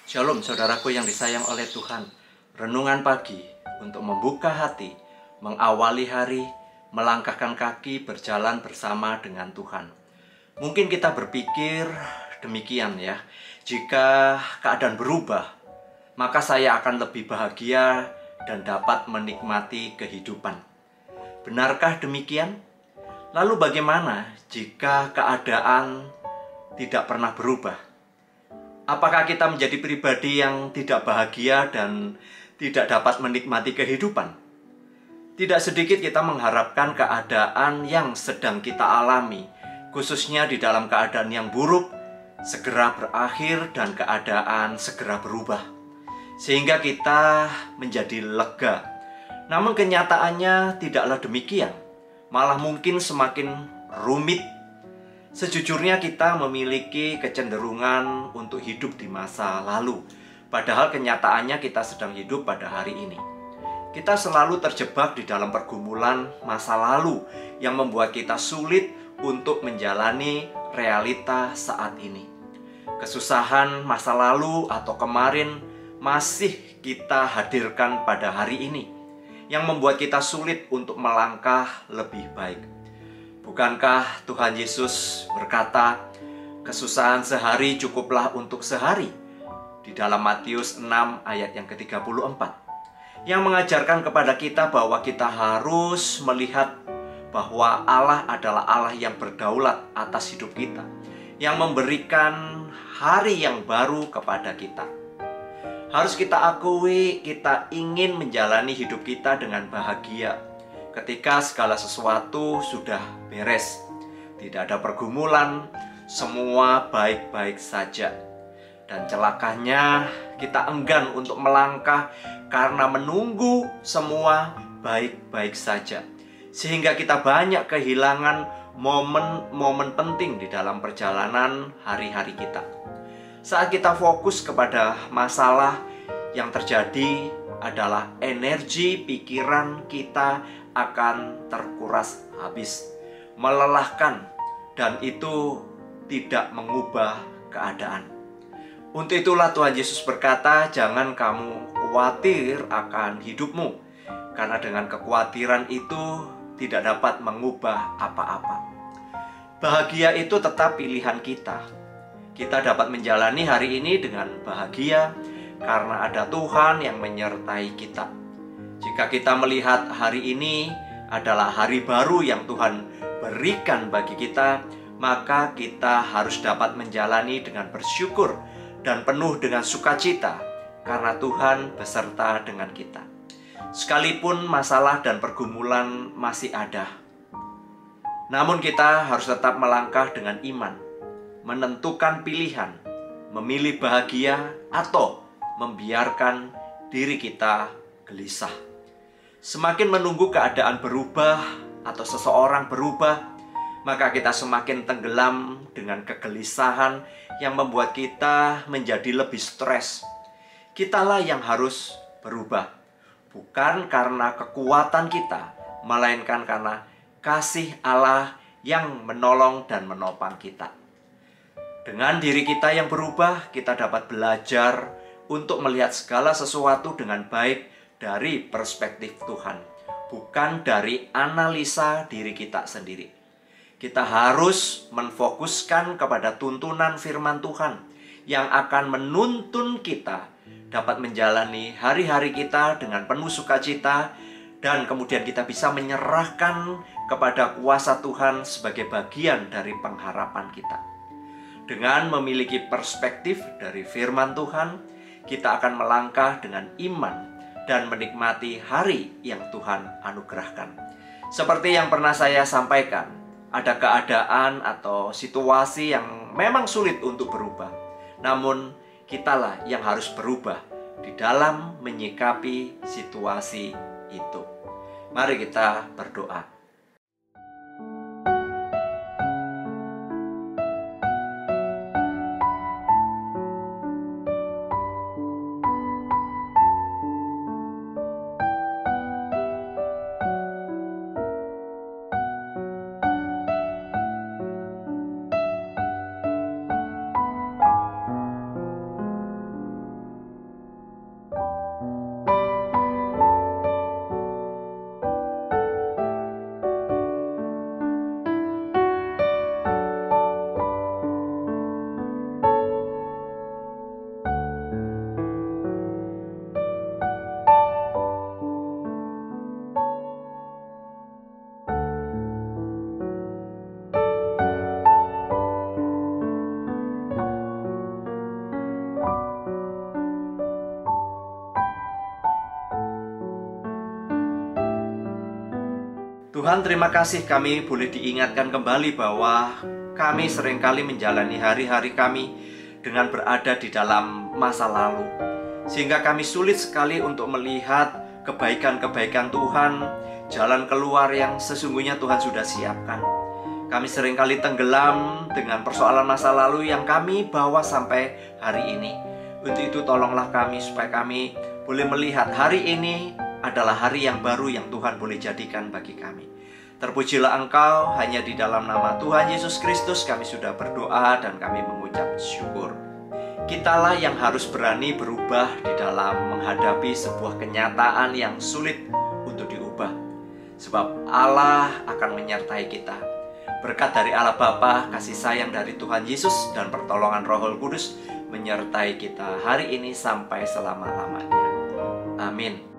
Shalom saudaraku yang disayang oleh Tuhan. Renungan pagi untuk membuka hati, mengawali hari, melangkahkan kaki berjalan bersama dengan Tuhan. Mungkin kita berpikir demikian ya, jika keadaan berubah, maka saya akan lebih bahagia dan dapat menikmati kehidupan. Benarkah demikian? Lalu bagaimana jika keadaan tidak pernah berubah? Apakah kita menjadi pribadi yang tidak bahagia dan tidak dapat menikmati kehidupan? Tidak sedikit kita mengharapkan keadaan yang sedang kita alami, khususnya di dalam keadaan yang buruk, segera berakhir dan keadaan segera berubah, sehingga kita menjadi lega. Namun kenyataannya tidaklah demikian, malah mungkin semakin rumit. Sejujurnya kita memiliki kecenderungan untuk hidup di masa lalu, padahal kenyataannya kita sedang hidup pada hari ini. Kita selalu terjebak di dalam pergumulan masa lalu yang membuat kita sulit untuk menjalani realita saat ini. Kesusahan masa lalu atau kemarin masih kita hadirkan pada hari ini, yang membuat kita sulit untuk melangkah lebih baik. Bukankah Tuhan Yesus berkata, kesusahan sehari cukuplah untuk sehari, di dalam Matius 6 ayat yang ke-34, yang mengajarkan kepada kita bahwa kita harus melihat bahwa Allah adalah Allah yang berdaulat atas hidup kita, yang memberikan hari yang baru kepada kita. Harus kita akui, kita ingin menjalani hidup kita dengan bahagia ketika segala sesuatu sudah beres, tidak ada pergumulan, semua baik-baik saja. Dan celakanya kita enggan untuk melangkah karena menunggu semua baik-baik saja, sehingga kita banyak kehilangan momen-momen penting di dalam perjalanan hari-hari kita. Saat kita fokus kepada masalah, yang terjadi adalah energi pikiran kita akan terkuras habis, melelahkan, dan itu tidak mengubah keadaan. Untuk itulah Tuhan Yesus berkata, jangan kamu khawatir akan hidupmu, karena dengan kekhawatiran itu tidak dapat mengubah apa-apa. Bahagia itu tetap pilihan kita. Kita dapat menjalani hari ini dengan bahagia karena ada Tuhan yang menyertai kita. Jika kita melihat hari ini adalah hari baru yang Tuhan berikan bagi kita, maka kita harus dapat menjalani dengan bersyukur dan penuh dengan sukacita karena Tuhan beserta dengan kita. Sekalipun masalah dan pergumulan masih ada, namun kita harus tetap melangkah dengan iman, menentukan pilihan, memilih bahagia atau membiarkan diri kita gelisah. Semakin menunggu keadaan berubah atau seseorang berubah, maka kita semakin tenggelam dengan kegelisahan yang membuat kita menjadi lebih stres. Kitalah yang harus berubah, bukan karena kekuatan kita, melainkan karena kasih Allah yang menolong dan menopang kita. Dengan diri kita yang berubah, kita dapat belajar untuk melihat segala sesuatu dengan baik dari perspektif Tuhan, bukan dari analisa diri kita sendiri. Kita harus menfokuskan kepada tuntunan firman Tuhan yang akan menuntun kita dapat menjalani hari-hari kita dengan penuh sukacita, dan kemudian kita bisa menyerahkan kepada kuasa Tuhan sebagai bagian dari pengharapan kita. Dengan memiliki perspektif dari firman Tuhan, kita akan melangkah dengan iman dan menikmati hari yang Tuhan anugerahkan. Seperti yang pernah saya sampaikan, ada keadaan atau situasi yang memang sulit untuk berubah. Namun, kitalah yang harus berubah di dalam menyikapi situasi itu. Mari kita berdoa. Tuhan, terima kasih kami boleh diingatkan kembali bahwa kami seringkali menjalani hari-hari kami dengan berada di dalam masa lalu, sehingga kami sulit sekali untuk melihat kebaikan-kebaikan Tuhan, jalan keluar yang sesungguhnya Tuhan sudah siapkan. Kami seringkali tenggelam dengan persoalan masa lalu yang kami bawa sampai hari ini. Untuk itu tolonglah kami supaya kami boleh melihat hari ini adalah hari yang baru yang Tuhan boleh jadikan bagi kami. Terpujilah Engkau, hanya di dalam nama Tuhan Yesus Kristus kami sudah berdoa dan kami mengucap syukur. Kitalah yang harus berani berubah di dalam menghadapi sebuah kenyataan yang sulit untuk diubah. Sebab Allah akan menyertai kita. Berkat dari Allah Bapa, kasih sayang dari Tuhan Yesus, dan pertolongan Roh Kudus menyertai kita hari ini sampai selama-lamanya. Amin.